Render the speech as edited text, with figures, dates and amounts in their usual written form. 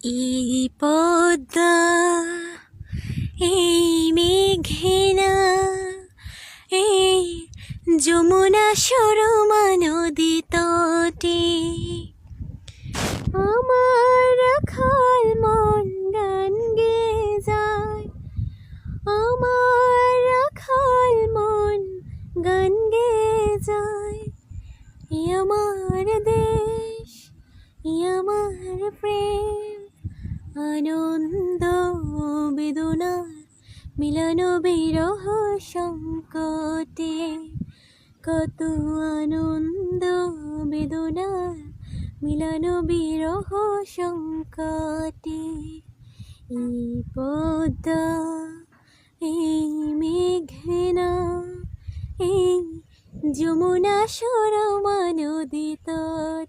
এই পদ্মা এই মেঘনা এই যমুনা সুরমা নদী তটে আমার রাখাল মন গান গেয়ে যায়, আমার রাখাল মন গান গেয়ে যায়। ই আমার দেশ, ই আমার প্রেম, আনন্দ বেদনা মিলন বিরহ সংকটে, কত আনন্দ বেদনা মিলন বিরহ সংকটে। এই পদ্মা এই মেঘনা এই যমুনা সুরমা নদী তটে।